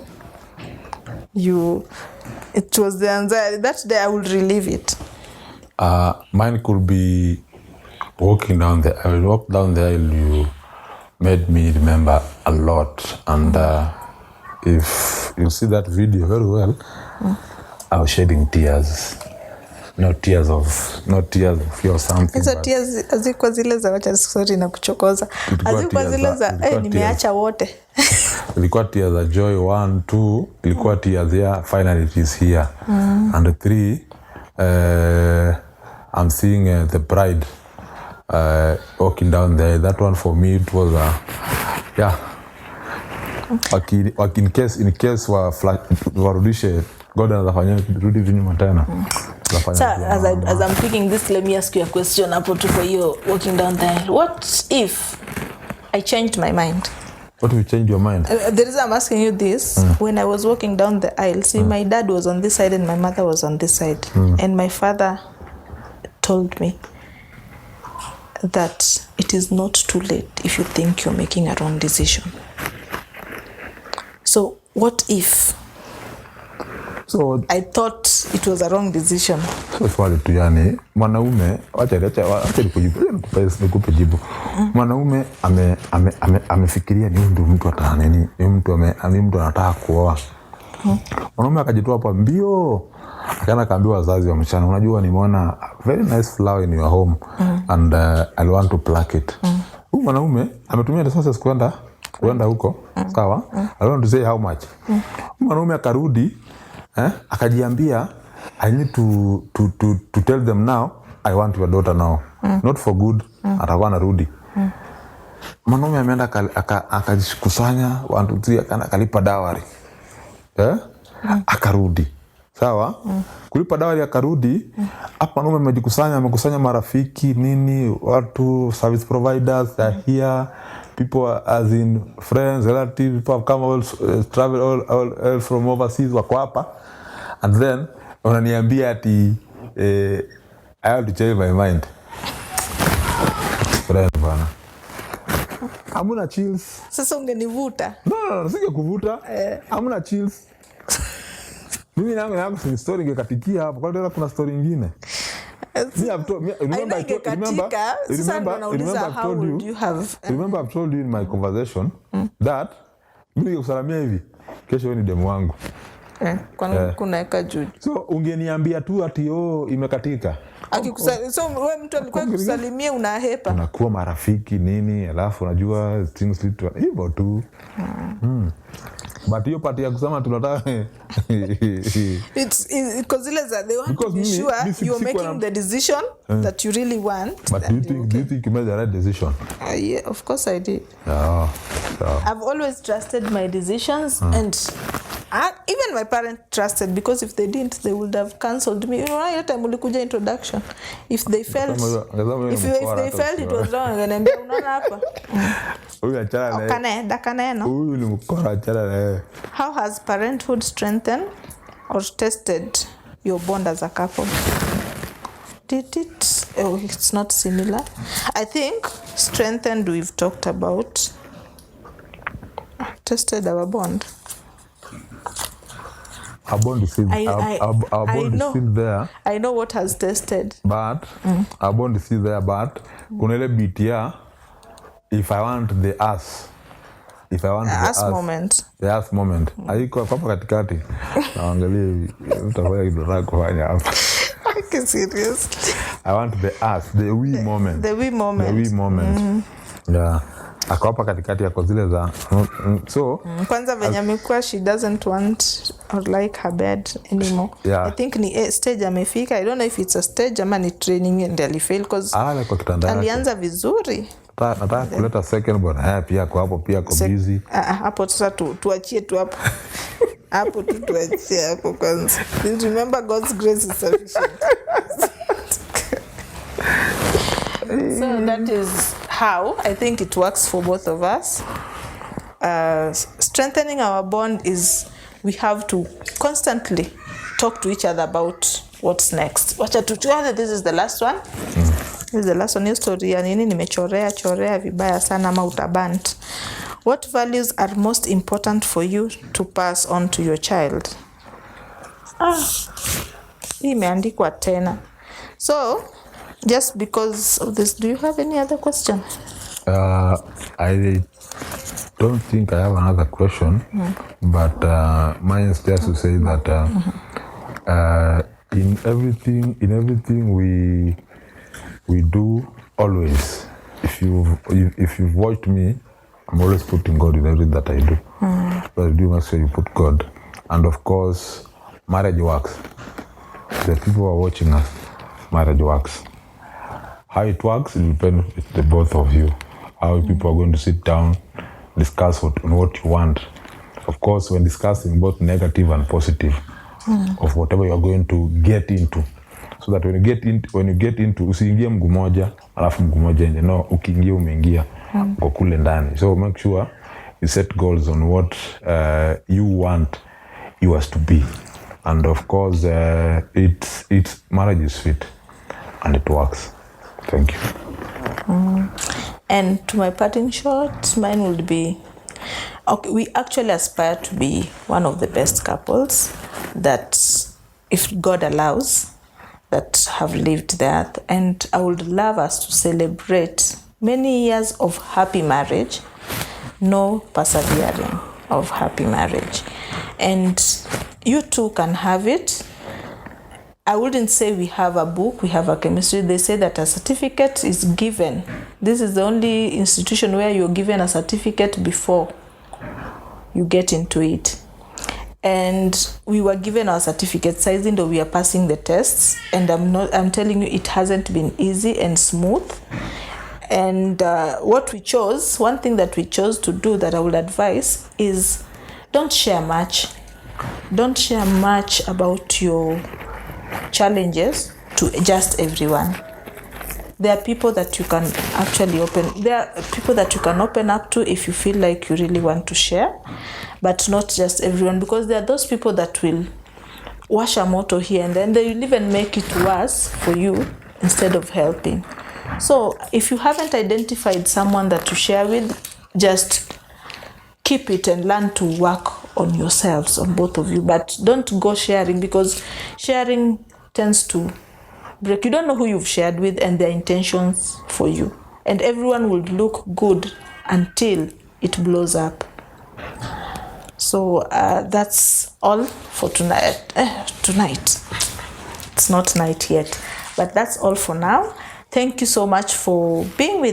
It was the anxiety. That day I would relive it. Mine could be walking down the aisle. Walk down the aisle, you made me remember a lot. And if you see that video very well, I was shedding tears. Not tears of fear or something. Hizo tears hazikuwa zile za wacha sorry na kuchokoza. Hazikuwa zile za nimeacha wote. Ilikuwa tears za joy 1, 2, ilikuwa tears there, finally it is here. And 3, I'm seeing the bride walking down there. That one for me, it was in case warudishe God anafanya rudi vinyuma tena. So as I'm picking this, let me ask you a question hapo tu kwa hiyo walking down the aisle. What if I changed my mind? What if you change your mind? The reason I'm asking you this, when I was walking down the aisle, see, my dad was on this side and my mother was on this side. And my father told me that it is not too late if you think you're making a wrong decision. So what if I thought it was a wrong decision? Swali tu, yani mwanaume acha nikupe jibu. Mwanaume amefikiria ni mtu ataneni, ni mtu anataka kuoa. Mwanaume akajitoa hapa mbio, akaenda kaambiwa wazazi wa msichana, unajua nimeona very nice flower in your home and I want to pluck it. Huyu mwanaume ametumia resources kwenda huko, sawa? I want to say how much. Mwanaume akarudi, akajiambia I need to tell them now I want your daughter now, not for good. Atakuwa anarudi. Mwanaume ameenda akajikusanya 1 2 3 akalipa dowry, akarudi. sawa. Kulipa dawari akarudi, hapa mwanaume amekusanya marafiki nini, watu service providers are here, people as in friends, relatives, people have come all travel all from overseas wako hapa, and then unaniambia ati I have to change my mind. Friend bana, hamuna chills. Sasa ungenivuta? No, sige kuvuta. Hamuna chills. Mimi nangu si story ingekatikia hapo. Kwa nini kuna story nyingine? Remember I've told you in my conversation that mimi nikusalamia hivi, kesho wewe ni demu wangu. Kuna eka juu. So ungeniambia tu ati imekatika. So wewe mtu alikuwa kusalimia unahepa. Unakuwa marafiki nini, alafu unajua things little hivyo tu. But hiyo party ya kusema tunataka it's because they want to be sure you're making the decision that you really want. But do you think you made the right decision? Yeah, of course I did. Yeah. I've always trusted my decisions, and even my parents trusted, because if they didn't, they would have cancelled me. You know, that time ulikuja introduction. If they felt it was wrong, ngeniambia unaona hapa. Huyu achana naye. Dakaneno. Huyu ni mkora, achana naye. How has parenthood strengthened or tested your bond as a couple? Did it? Oh, it's not similar. I think strengthened we've talked about. Tested our bond. Our bond is still, our bond is still there. I know what has tested. But our bond is still there, but kuna ile bit ya if I want the us. If I want the us moment. The us moment. Haiko hapa katikati. Naangalia utafanya kidogo kufanya hapa. Okay, seriously. I want the us, the we moment. The we moment. The we moment. Yeah. Ako hapa katikati yako zile za so kwanza venye amekuwa she doesn't want or like her bed anymore. Yeah. I think ni stage amefika. I don't know if it's a stage ama ni training and alifeel because alianza vizuri. Nataka kuleta second bwana. Pia kwa hapo pia kwa busy. Hapo sasa tuachie tu hapo. Hapo tu tuachie hapo kwanza. Remember God's grace is sufficient. So that is how I think it works for both of us. Strengthening our bond is we have to constantly talk to each other about what's next. This is the last one. This is the last one. New story ya nini nimechorea vibaya sana ama utabant. What values are most important for you to pass on to your child? Hii imeandikwa tena. So just because of this, do you have any other question? I don't think I have another question, but mine is just to say that in everything we do, always, if you've watched me, I'm always putting God in everything that I do. But you make sure you put God, and of course, marriage works. The people who are watching us, marriage works. How it works, it depends on the both of you. How people are going to sit down, discuss what you want. Of course, when discussing both negative and positive of whatever you are going to get into, so that when you get into, usiingie mguu moja alafu mguu moja nje. No, ukiingia umeingia kwa kule ndani. So make sure you set goals on what you want yours to be, and of course, it's marriage is fit and it works. Thank you. And to my parting shot, mine would be, okay, we actually aspire to be one of the best couples that, if God allows, that have lived the earth. And I would love us to celebrate many years of happy marriage, no persevering of happy marriage. And you too can have it. I wouldn't say we have a book, we have a chemistry. They say that a certificate is given. This is the only institution where you're given a certificate before you get into it. And we were given our certificate sizing, though we are passing the tests. And I'm telling you, it hasn't been easy and smooth. And what we chose, one thing that we chose to do that I would advise is don't share much. don't share much about your challenges to just everyone. There are people that you can actually open up to if you feel like you really want to share, but not just everyone, because there are those people that will wash a motor here and then they will even make it worse for you instead of helping. So if you haven't identified someone that to share with, just keep it and learn to work on yourselves, on both of you. But don't go sharing, because sharing tends to break. You don't know who you've shared with and their intentions for you. And everyone will look good until it blows up. So that's all for tonight. Tonight. It's not night yet. But that's all for now. Thank you so much for being with